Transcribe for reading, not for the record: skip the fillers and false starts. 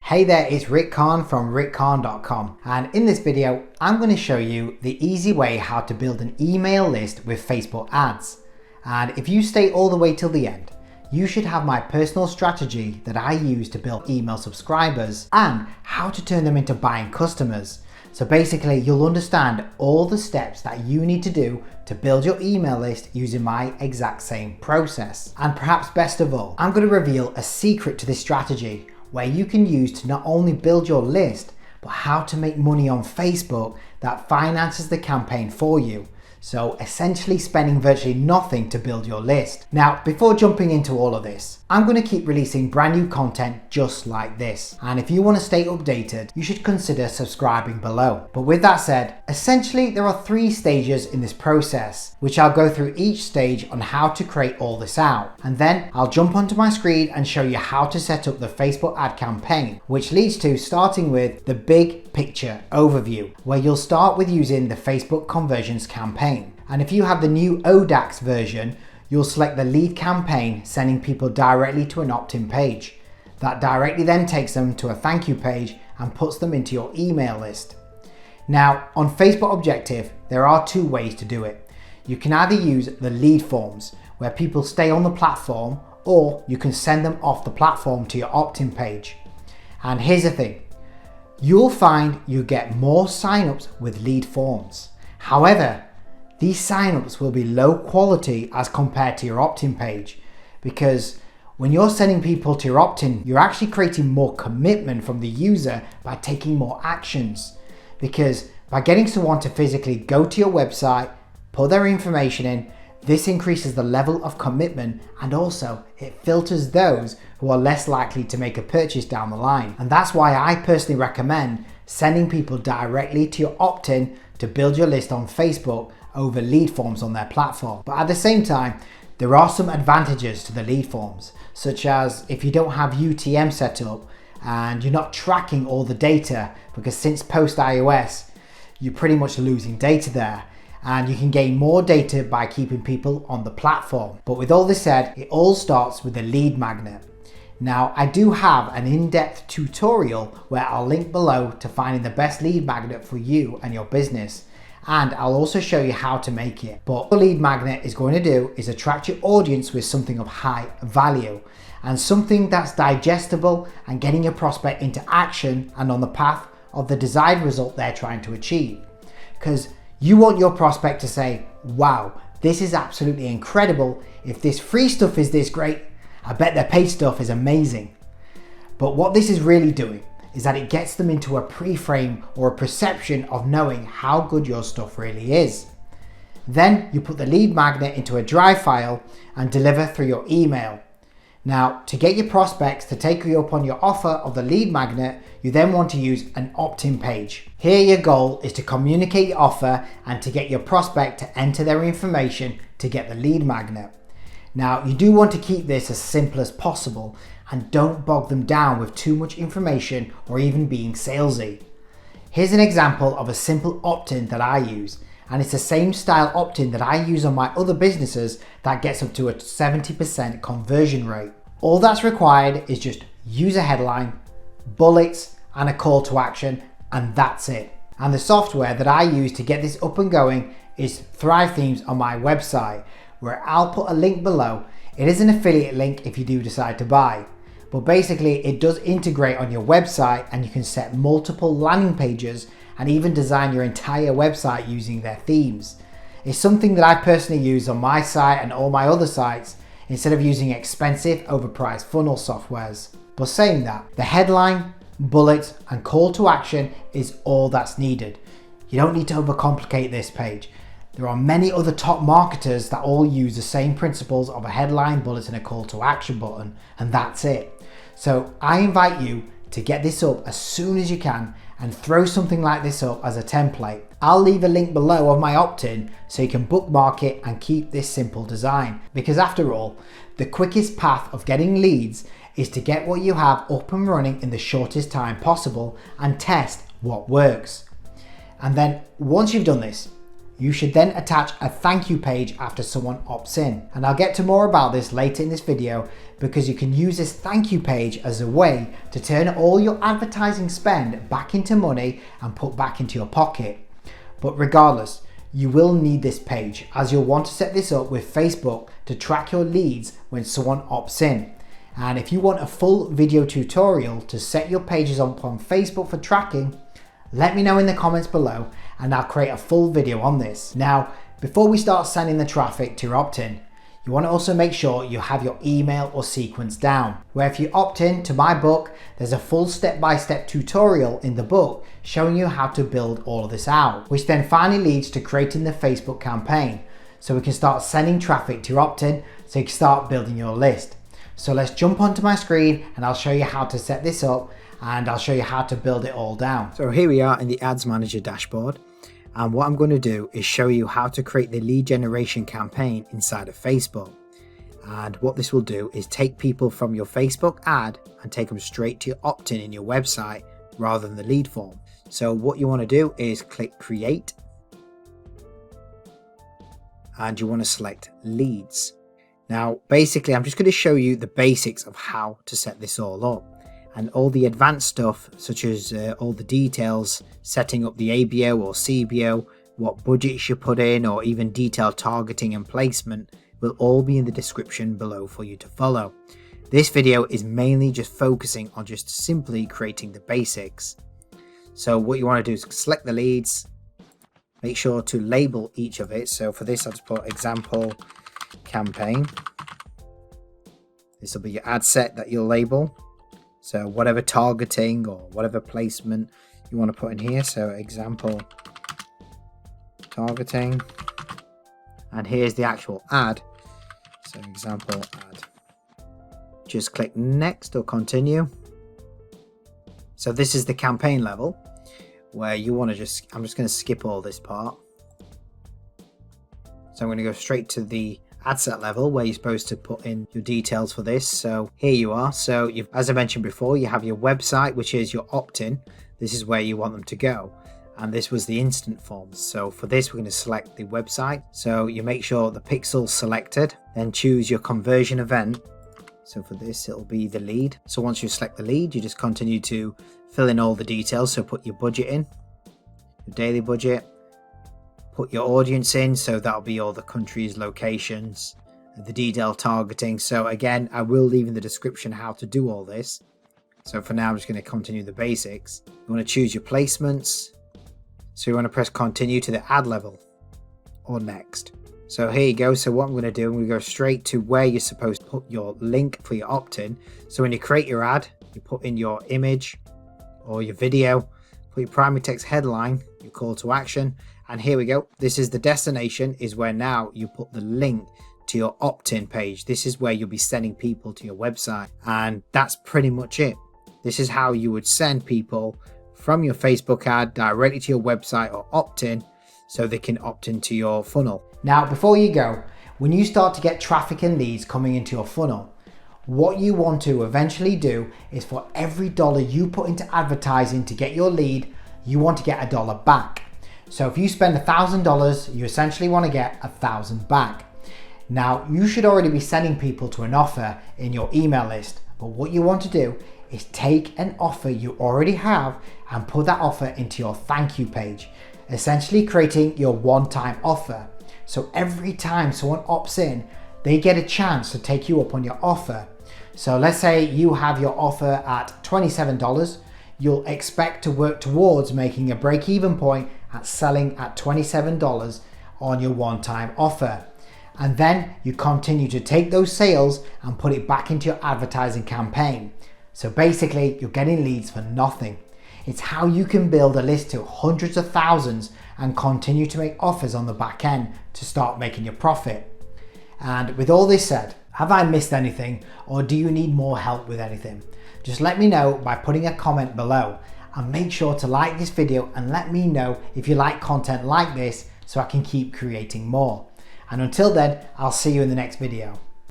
Hey there, it's Rick Khan from rickkhan.com, and in this video I'm going to show you the easy way how to build an email list with Facebook ads. And if you stay all the way till the end, you should have my personal strategy that I use to build email subscribers and how to turn them into buying customers. So basically you'll understand all the steps that you need to do to build your email list using my exact same process. And perhaps best of all, I'm going to reveal a secret to this strategy where you can use to not only build your list, but how to make money on Facebook that finances the campaign for you. So essentially spending virtually nothing to build your list. Now, before jumping into all of this, I'm going to keep releasing brand new content just like this. And if you want to stay updated, you should consider subscribing below. But with that said, essentially there are 3 stages in this process, which I'll go through each stage on how to create all this out. And then I'll jump onto my screen and show you how to set up the Facebook ad campaign, which leads to starting with the big picture overview, where you'll start with using the Facebook conversions campaign. And if you have the new ODAX version, you'll select the lead campaign, sending people directly to an opt-in page. That directly then takes them to a thank you page and puts them into your email list. Now, on Facebook Objective, there are 2 ways to do it. You can either use the lead forms, where people stay on the platform, or you can send them off the platform to your opt-in page. And here's the thing, you'll find you get more signups with lead forms. However, these signups will be low quality as compared to your opt-in page, because when you're sending people to your opt-in, you're actually creating more commitment from the user by taking more actions. Because by getting someone to physically go to your website, put their information in, this increases the level of commitment, and also it filters those who are less likely to make a purchase down the line. And that's why I personally recommend sending people directly to your opt-in to build your list on Facebook over lead forms on their platform. But at the same time, there are some advantages to the lead forms, such as if you don't have UTM set up and you're not tracking all the data, because since post iOS, you're pretty much losing data there. And you can gain more data by keeping people on the platform. But with all this said, it all starts with the lead magnet. Now, I do have an in-depth tutorial where I'll link below to finding the best lead magnet for you and your business. And I'll also show you how to make it. But what the lead magnet is going to do is attract your audience with something of high value and something that's digestible and getting your prospect into action and on the path of the desired result they're trying to achieve. Because you want your prospect to say, wow, this is absolutely incredible. If this free stuff is this great, I bet their paid stuff is amazing. But what this is really doing is that it gets them into a pre-frame or a perception of knowing how good your stuff really is. Then you put the lead magnet into a drive file and deliver through your email. Now, to get your prospects to take you up on your offer of the lead magnet, you then want to use an opt-in page. Here your goal is to communicate your offer and to get your prospect to enter their information to get the lead magnet. Now, you do want to keep this as simple as possible and don't bog them down with too much information or even being salesy. Here's an example of a simple opt-in that I use, and it's the same style opt-in that I use on my other businesses that gets up to a 70% conversion rate. All that's required is just user headline, bullets, and a call to action, and that's it. And the software that I use to get this up and going is Thrive Themes on my website, where I'll put a link below. It is an affiliate link if you do decide to buy. But basically it does integrate on your website, and you can set multiple landing pages and even design your entire website using their themes. It's something that I personally use on my site and all my other sites instead of using expensive overpriced funnel softwares. But saying that, the headline, bullets, and call to action is all that's needed. You don't need to overcomplicate this page. There are many other top marketers that all use the same principles of a headline, bullets, and a call to action button, and that's it. So I invite you to get this up as soon as you can and throw something like this up as a template. I'll leave a link below of my opt-in so you can bookmark it and keep this simple design. Because after all, the quickest path of getting leads is to get what you have up and running in the shortest time possible and test what works. And then once you've done this, you should then attach a thank you page after someone opts in. And I'll get to more about this later in this video, because you can use this thank you page as a way to turn all your advertising spend back into money and put back into your pocket. But regardless, you will need this page, as you'll want to set this up with Facebook to track your leads when someone opts in. And if you want a full video tutorial to set your pages up on Facebook for tracking, let me know in the comments below and I'll create a full video on this. Now, before we start sending the traffic to your opt-in, you want to also make sure you have your email or sequence down, where if you opt in to my book, there's a full step-by-step tutorial in the book showing you how to build all of this out, which then finally leads to creating the Facebook campaign, so we can start sending traffic to your opt-in so you can start building your list. So let's jump onto my screen and I'll show you how to set this up, and I'll show you how to build it all down. So here we are in the Ads Manager dashboard. And what I'm going to do is show you how to create the lead generation campaign inside of Facebook. And what this will do is take people from your Facebook ad and take them straight to your opt-in in your website rather than the lead form. So what you want to do is click create, and you want to select leads. Now basically I'm just going to show you the basics of how to set this all up. And all the advanced stuff, such as all the details, setting up the ABO or CBO, what budgets you put in, or even detailed targeting and placement, will all be in the description below for you to follow. This video is mainly just focusing on just simply creating the basics. So what you want to do is select the leads, make sure to label each of it. So for this, I'll just put example campaign. This will be your ad set that you'll label. So whatever targeting or whatever placement you want to put in here. So example targeting. And here's the actual ad. So example ad. Just click next or continue. So this is the campaign level where you want to I'm just going to skip all this part. So I'm going to go straight to the ad set level where you're supposed to put in your details for this. So here you are. So as I mentioned before, you have your website, which is your opt-in. This is where you want them to go. And this was the instant forms. So for this, we're going to select the website. So you make sure the pixel's selected, then choose your conversion event. So for this, it'll be the lead. So once you select the lead, you just continue to fill in all the details. So put your budget in, your daily budget, put your audience in, so that'll be all the countries, locations, the detailed targeting. So again, I will leave in the description how to do all this. So for now, I'm just going to continue the basics. You want to choose your placements. So you want to press continue to the ad level or next. So here you go. So what I'm going to do, I'm going to go straight to where you're supposed to put your link for your opt-in. So when you create your ad, you put in your image or your video, put your primary text headline, your call to action. And here we go. This is the destination, is where now you put the link to your opt-in page. This is where you'll be sending people to your website. And that's pretty much it. This is how you would send people from your Facebook ad directly to your website or opt-in, so they can opt into your funnel. Now, before you go, when you start to get traffic and leads coming into your funnel, what you want to eventually do is for every dollar you put into advertising to get your lead, you want to get $1 back. So if you spend $1,000, you essentially want to get 1,000 back. Now, you should already be sending people to an offer in your email list, but what you want to do is take an offer you already have and put that offer into your thank you page, essentially creating your one-time offer. So every time someone opts in, they get a chance to take you up on your offer. So let's say you have your offer at $27, you'll expect to work towards making a break-even point at selling at $27 on your one-time offer. And then you continue to take those sales and put it back into your advertising campaign. So basically, you're getting leads for nothing. It's how you can build a list to hundreds of thousands and continue to make offers on the back end to start making your profit. And with all this said, have I missed anything, or do you need more help with anything? Just let me know by putting a comment below, and make sure to like this video and let me know if you like content like this so I can keep creating more. And until then, I'll see you in the next video.